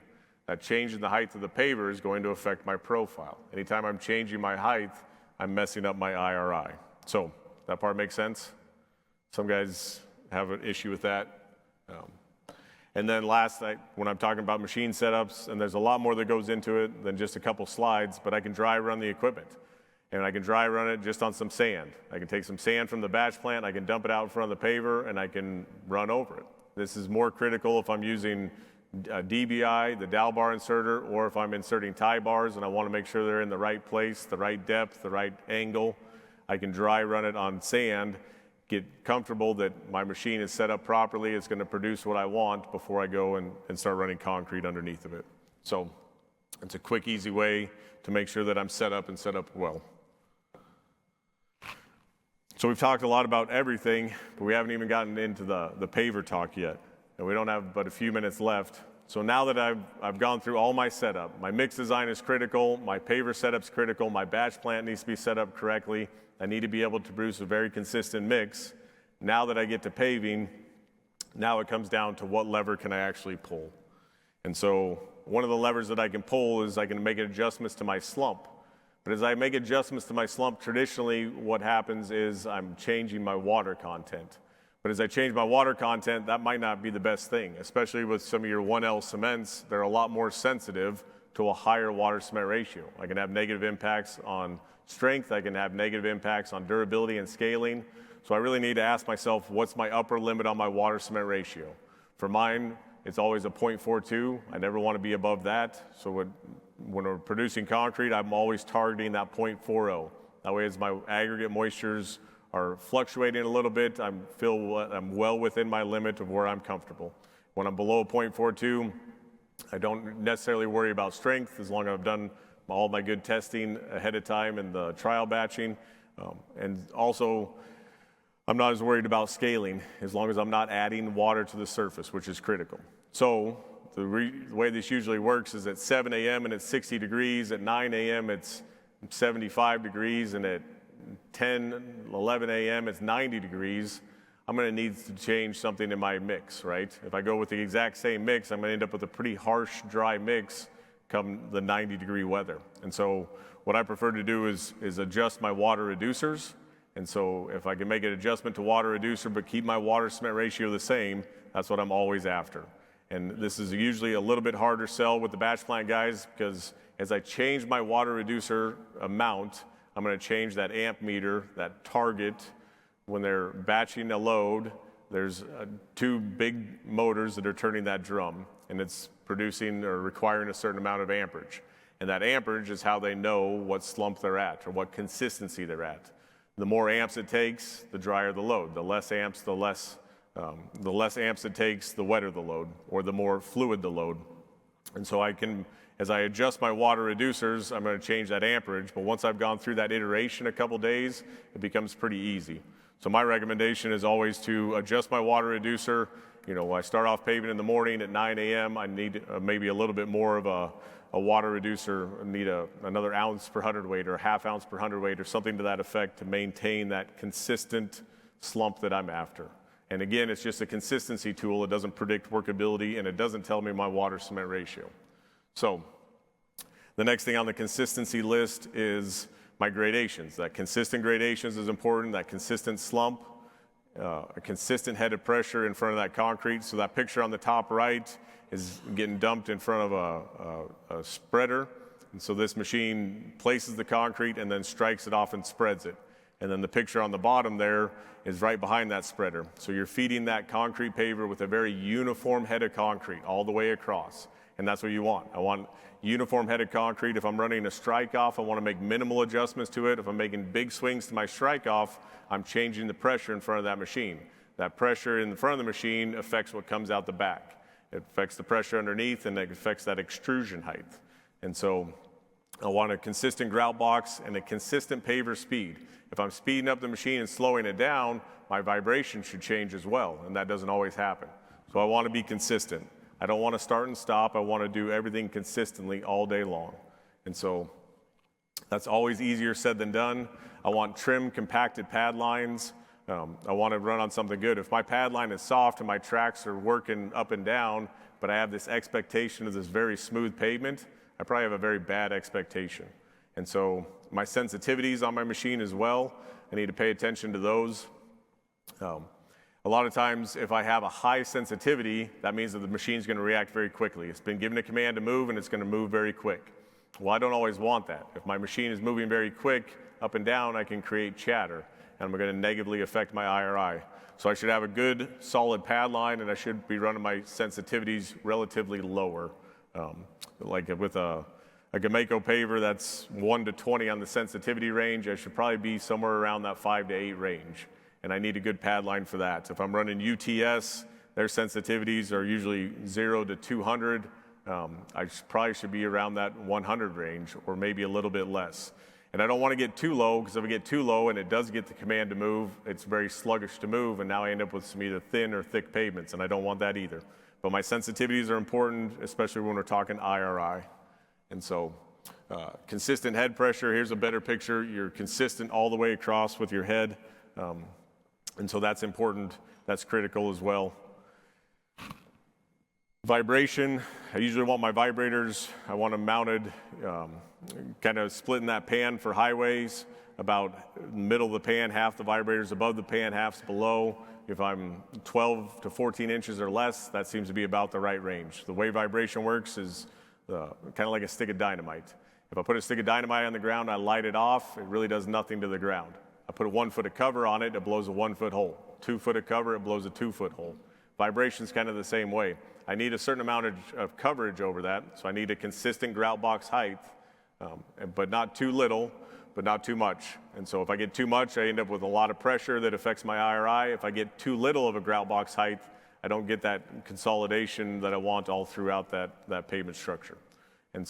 That change in the height of the paver is going to affect my profile. Anytime I'm changing my height, I'm messing up my IRI. So that part makes sense? Some guys have an issue with that. And then last, when I'm talking about machine setups, and there's a lot more that goes into it than just a couple slides, but I can dry run the equipment. And I can dry run it just on some sand. I can take some sand from the batch plant, I can dump it out in front of the paver, and I can run over it. This is more critical if I'm using DBI, the dowel bar inserter, or if I'm inserting tie bars and I want to make sure they're in the right place, the right depth, the right angle. I can dry run it on sand, get comfortable that my machine is set up properly, it's going to produce what I want before I go and start running concrete underneath of it. So it's a quick, easy way to make sure that I'm set up and set up well. So we've talked a lot about everything, but we haven't even gotten into the paver talk yet. And we don't have but a few minutes left. So now that I've gone through all my setup, my mix design is critical, my paver setup's critical, my batch plant needs to be set up correctly, I need to be able to produce a very consistent mix. Now that I get to paving, now it comes down to what lever can I actually pull. And so one of the levers that I can pull is I can make adjustments to my slump. But as I make adjustments to my slump, traditionally what happens is I'm changing my water content. But as I change my water content, that might not be the best thing, especially with some of your 1L cements. They're a lot more sensitive to a higher water cement ratio. I can have negative impacts on strength, I can have negative impacts on durability and scaling. So I really need to ask myself, what's my upper limit on my water cement ratio? For mine, it's always a 0.42. I never want to be above that. So when we're producing concrete, I'm always targeting that 0.40. That way as my aggregate moistures are fluctuating a little bit, I'm well within my limit of where I'm comfortable. When I'm below 0.42, I don't necessarily worry about strength as long as I've done all my good testing ahead of time and the trial batching. And also, I'm not as worried about scaling as long as I'm not adding water to the surface, which is critical. So the way this usually works is at 7 a.m. and it's 60 degrees, at 9 a.m. it's 75 degrees, and at 10, 11 a.m. it's 90 degrees. I'm going to need to change something in my mix, right? If I go with the exact same mix, I'm going to end up with a pretty harsh, dry mix come the 90-degree weather. And so what I prefer to do is adjust my water reducers. And so if I can make an adjustment to water reducer but keep my water cement ratio the same, that's what I'm always after. And this is usually a little bit harder sell with the batch plant guys, because as I change my water reducer amount, I'm going to change that amp meter, that target. When they're batching a load, there's two big motors that are turning that drum, and it's producing or requiring a certain amount of amperage. And that amperage is how they know what slump they're at or what consistency they're at. The more amps it takes, the drier the load. The less amps, the less amps it takes, the wetter the load, or the more fluid the load. And so I can, as I adjust my water reducers, I'm going to change that amperage. But once I've gone through that iteration a couple days, it becomes pretty easy. So my recommendation is always to adjust my water reducer. You know, I start off paving in the morning at 9 a.m. I need maybe a little bit more of a water reducer. I need another ounce per hundredweight or a half ounce per hundredweight or something to that effect to maintain that consistent slump that I'm after. And again, it's just a consistency tool. It doesn't predict workability, and it doesn't tell me my water cement ratio. So the next thing on the consistency list is my gradations. That consistent gradations is important, that consistent slump, a consistent head of pressure in front of that concrete. So that picture on the top right is getting dumped in front of a spreader. And so this machine places the concrete and then strikes it off and spreads it. And then the picture on the bottom there is right behind that spreader. So you're feeding that concrete paver with a very uniform head of concrete all the way across. And that's what you want. I want uniform head of concrete. If I'm running a strike off, I want to make minimal adjustments to it. If I'm making big swings to my strike off, I'm changing the pressure in front of that machine. That pressure in front of the machine affects what comes out the back. It affects the pressure underneath, and it affects that extrusion height. And so I want a consistent grout box and a consistent paver speed. If I'm speeding up the machine and slowing it down, my vibration should change as well, and that doesn't always happen. So I want to be consistent. I don't want to start and stop. I want to do everything consistently all day long. And so that's always easier said than done. I want trim, compacted pad lines. I want to run on something good. If my pad line is soft and my tracks are working up and down, but I have this expectation of this very smooth pavement, I probably have a very bad expectation. And so my sensitivities on my machine as well, I need to pay attention to those. A lot of times, if I have a high sensitivity, that means that the machine's going to react very quickly. It's been given a command to move, and it's going to move very quick. Well, I don't always want that. If my machine is moving very quick up and down, I can create chatter, and I'm going to negatively affect my IRI. So I should have a good, solid pad line, and I should be running my sensitivities relatively lower. Like with a Gameco paver that's 1 to 20 on the sensitivity range, I should probably be somewhere around that 5 to 8 range. And I need a good pad line for that. If I'm running UTS, their sensitivities are usually 0 to 200. I probably should be around that 100 range, or maybe a little bit less. And I don't want to get too low, because if I get too low and it does get the command to move, it's very sluggish to move, and now I end up with some either thin or thick pavements, and I don't want that either. But my sensitivities are important, especially when we're talking IRI. And so consistent head pressure, here's a better picture. You're consistent all the way across with your head. And so that's important, that's critical as well. Vibration, I usually want my vibrators, I want them mounted, kind of splitting that pan for highways, about middle of the pan, half the vibrators above the pan, half's below. If I'm 12 to 14 inches or less, that seems to be about the right range. The way vibration works is kind of like a stick of dynamite. If I put a stick of dynamite on the ground, I light it off, it really does nothing to the ground. I put a 1 foot of cover on it, it blows a 1 foot hole. 2 foot of cover, it blows a 2 foot hole. Vibration's kind of the same way. I need a certain amount of coverage over that, so I need a consistent grout box height, but not too little, but not too much. And so if I get too much, I end up with a lot of pressure that affects my IRI. If I get too little of a grout box height, I don't get that consolidation that I want all throughout that pavement structure. And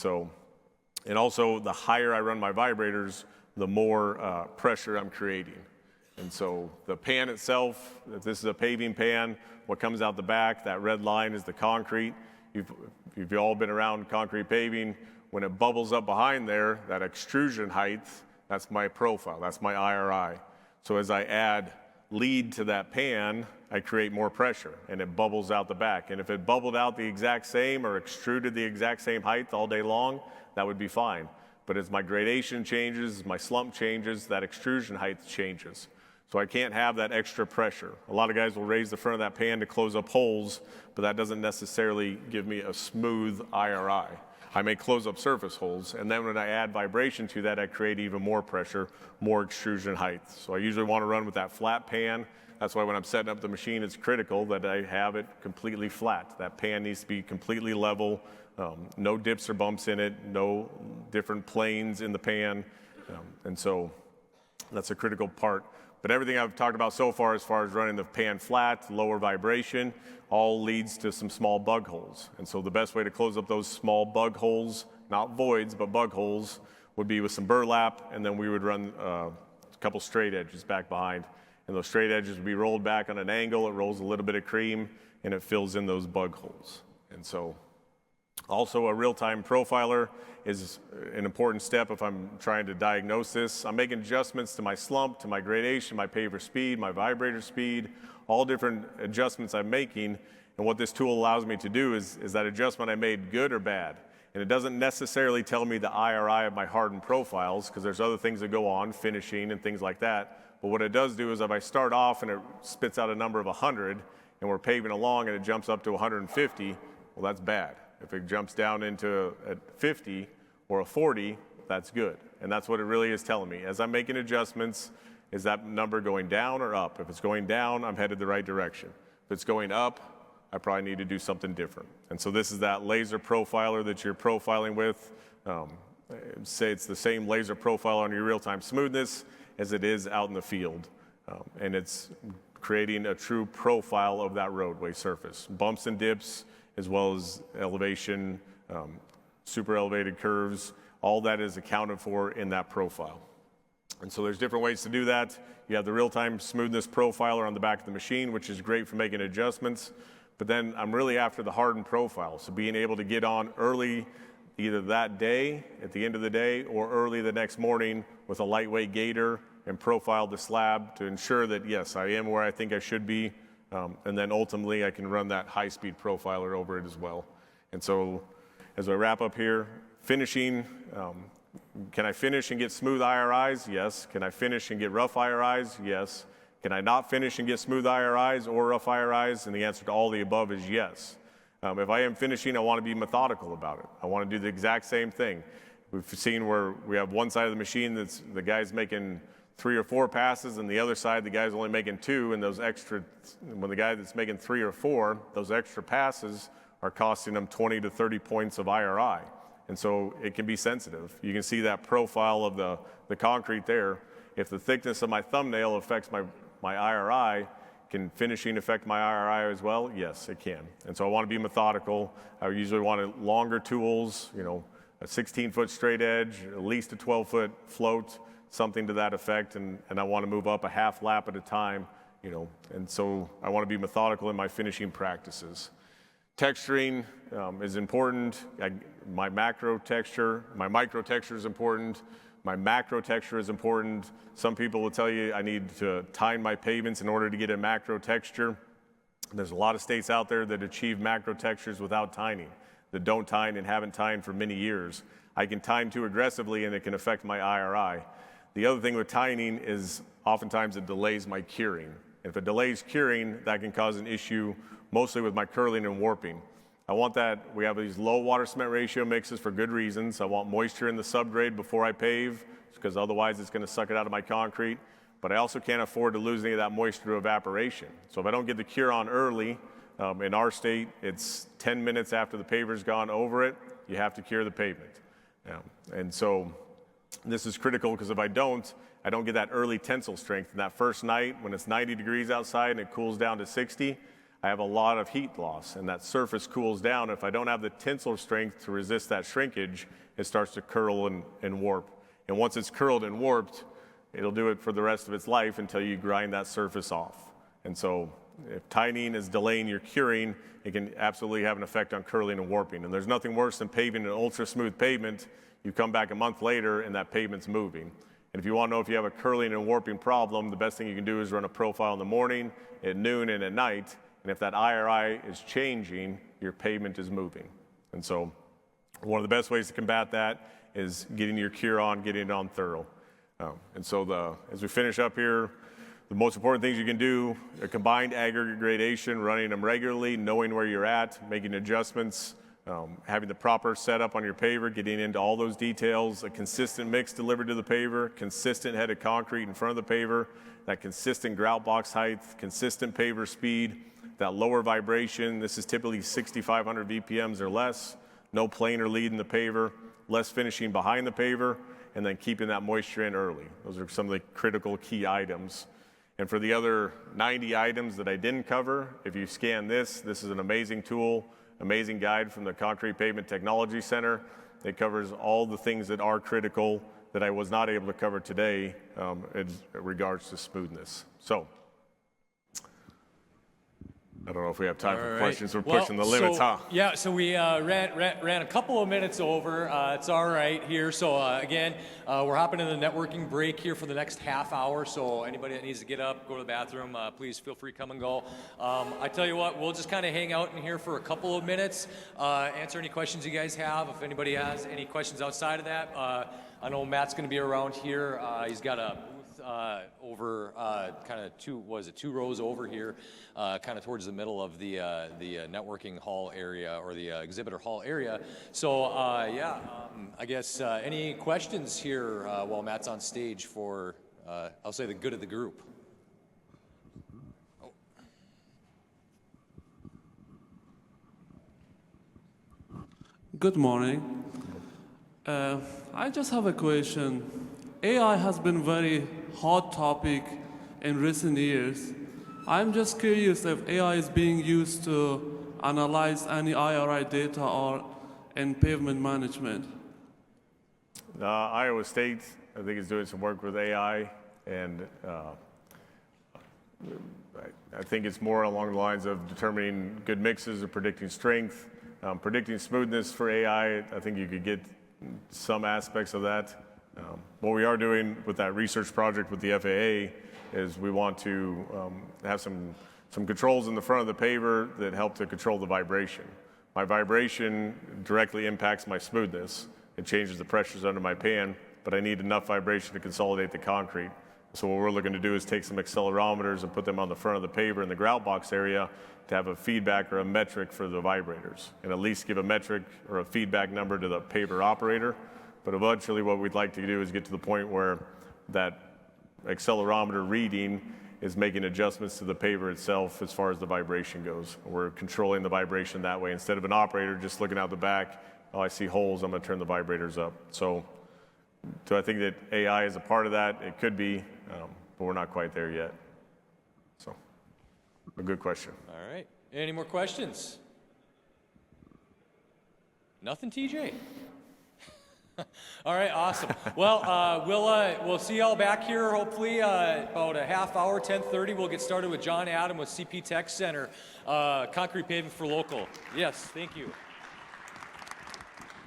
also the higher I run my vibrators, the more pressure I'm creating. And so the pan itself, if this is a paving pan, what comes out the back, that red line is the concrete. If you've all been around concrete paving, when it bubbles up behind there, that extrusion height, that's my profile, that's my IRI. So as I add lead to that pan, I create more pressure, and it bubbles out the back. And if it bubbled out the exact same or extruded the exact same height all day long, that would be fine. But as my gradation changes, as my slump changes, that extrusion height changes. So I can't have that extra pressure. A lot of guys will raise the front of that pan to close up holes, but that doesn't necessarily give me a smooth IRI. I may close up surface holes, and then when I add vibration to that, I create even more pressure, more extrusion height. So I usually want to run with that flat pan. That's why when I'm setting up the machine, it's critical that I have it completely flat. That pan needs to be completely level, no dips or bumps in it, no different planes in the pan, and so that's a critical part. But everything I've talked about so far as running the pan flat, lower vibration, all leads to some small bug holes. And so the best way to close up those small bug holes, not voids, but bug holes, would be with some burlap, and then we would run a couple straight edges back behind. And those straight edges would be rolled back on an angle, it rolls a little bit of cream, and it fills in those bug holes. And so also a real-time profiler is an important step if I'm trying to diagnose this. I'm making adjustments to my slump, to my gradation, my paver speed, my vibrator speed, all different adjustments I'm making. And what this tool allows me to do is that adjustment I made good or bad? And it doesn't necessarily tell me the IRI of my hardened profiles, because there's other things that go on, finishing and things like that. But what it does do is if I start off and it spits out a number of 100, and we're paving along and it jumps up to 150, well, that's bad. If it jumps down into a 50 or a 40, that's good. And that's what it really is telling me. As I'm making adjustments, is that number going down or up? If it's going down, I'm headed the right direction. If it's going up, I probably need to do something different. And so this is that laser profiler that you're profiling with. Say it's the same laser profiler on your real-time smoothness as it is out in the field. And it's creating a true profile of that roadway surface. Bumps and dips, as well as elevation, super elevated curves, all that is accounted for in that profile. And so there's different ways to do that. You have the real-time smoothness profiler on the back of the machine, which is great for making adjustments. But then I'm really after the hardened profile. So being able to get on early either that day, at the end of the day, or early the next morning with a lightweight gator and profile the slab to ensure that, yes, I am where I think I should be, and then ultimately I can run that high-speed profiler over it as well. And so as I wrap up here, finishing, can I finish and get smooth IRIs? Yes. Can I finish and get rough IRIs? Yes. Can I not finish and get smooth IRIs or rough IRIs? And the answer to all the above is yes. If I am finishing, I want to be methodical about it. I want to do the exact same thing. We've seen where we have one side of the machine that's the guy's making 3 or 4 passes, and the other side, the guy's only making 2, and those extra, when the guy that's making 3 or 4, those extra passes are costing them 20 to 30 points of IRI. And so it can be sensitive. You can see that profile of the concrete there. If the thickness of my thumbnail affects my IRI, can finishing affect my IRI as well? Yes, it can. And so I want to be methodical. I usually want longer tools, you know, a 16-foot straight edge, at least a 12-foot float, something to that effect, and I want to move up a half lap at a time, you know, and so I want to be methodical in my finishing practices. Texturing is important. My micro texture is important. My macro texture is important. Some people will tell you I need to tine my pavements in order to get a macro texture. There's a lot of states out there that achieve macro textures without tining, that don't tine and haven't tined for many years. I can tine too aggressively and it can affect my IRI. The other thing with tining is oftentimes it delays my curing. If it delays curing, that can cause an issue mostly with my curling and warping. I want that, we have these low water cement ratio mixes for good reasons. I want moisture in the subgrade before I pave, because otherwise it's going to suck it out of my concrete. But I also can't afford to lose any of that moisture to evaporation. So if I don't get the cure on early, in our state, it's 10 minutes after the paver's gone over it, you have to cure the pavement. And so this is critical because if I don't get that early tensile strength. And that first night, when it's 90 degrees outside and it cools down to 60, I have a lot of heat loss, and that surface cools down. If I don't have the tensile strength to resist that shrinkage, it starts to curl and warp. And once it's curled and warped, it'll do it for the rest of its life until you grind that surface off. And so if tining is delaying your curing, it can absolutely have an effect on curling and warping. And there's nothing worse than paving an ultra smooth pavement. You come back a month later and that pavement's moving. And if you want to know if you have a curling and warping problem, the best thing you can do is run a profile in the morning, at noon, and at night. And if that IRI is changing, your pavement is moving. And so one of the best ways to combat that is getting your cure on, getting it on thorough. And so as we finish up here, the most important things you can do are combined aggregate gradation, running them regularly, knowing where you're at, making adjustments, having the proper setup on your paver, getting into all those details, a consistent mix delivered to the paver, consistent head of concrete in front of the paver, that consistent grout box height, consistent paver speed, that lower vibration. This is typically 6,500 VPMs or less, no planer lead in the paver, less finishing behind the paver, and then keeping that moisture in early. Those are some of the critical key items. And for the other 90 items that I didn't cover, if you scan this is an amazing tool, amazing guide from the Concrete Pavement Technology Center. It covers all the things that are critical that I was not able to cover today in regards to smoothness. So, I don't know if we have time for questions. We're pushing the limits, huh? Yeah, so we ran a couple of minutes over. It's all right here. So again, we're hopping in the networking break here for the next half hour. So anybody that needs to get up, go to the bathroom, please feel free to come and go. I tell you what, we'll just kind of hang out in here for a couple of minutes, answer any questions you guys have. If anybody has any questions outside of that, I know Matt's going to be around here. He's got a over kind of two rows over here, kind of towards the middle of the networking hall area or the exhibitor hall area. So I guess any questions here while Matt's on stage for, I'll say, the good of the group. Good morning. I just have a question. AI has been very hot topic in recent years. I'm just curious if AI is being used to analyze any IRI data or in pavement management. Iowa State, I think, is doing some work with AI, and I think it's more along the lines of determining good mixes or predicting strength. Predicting smoothness for AI, I think you could get some aspects of that. What we are doing with that research project with the FAA is we want to have some controls in the front of the paver that help to control the vibration. My vibration directly impacts my smoothness. It changes the pressures under my pan, but I need enough vibration to consolidate the concrete. So what we're looking to do is take some accelerometers and put them on the front of the paver in the grout box area to have a feedback or a metric for the vibrators, and at least give a metric or a feedback number to the paver operator. But eventually what we'd like to do is get to the point where that accelerometer reading is making adjustments to the paver itself as far as the vibration goes. We're controlling the vibration that way. Instead of an operator just looking out the back, oh, I see holes, I'm going to turn the vibrators up. So do I think that AI is a part of that? It could be, but we're not quite there yet. So a good question. All right. Any more questions? Nothing, TJ? All right, awesome. Well, we'll see y'all back here hopefully about a half hour, 10:30. We'll get started with John Adam with CP Tech Center, concrete paving for local. Yes, thank you.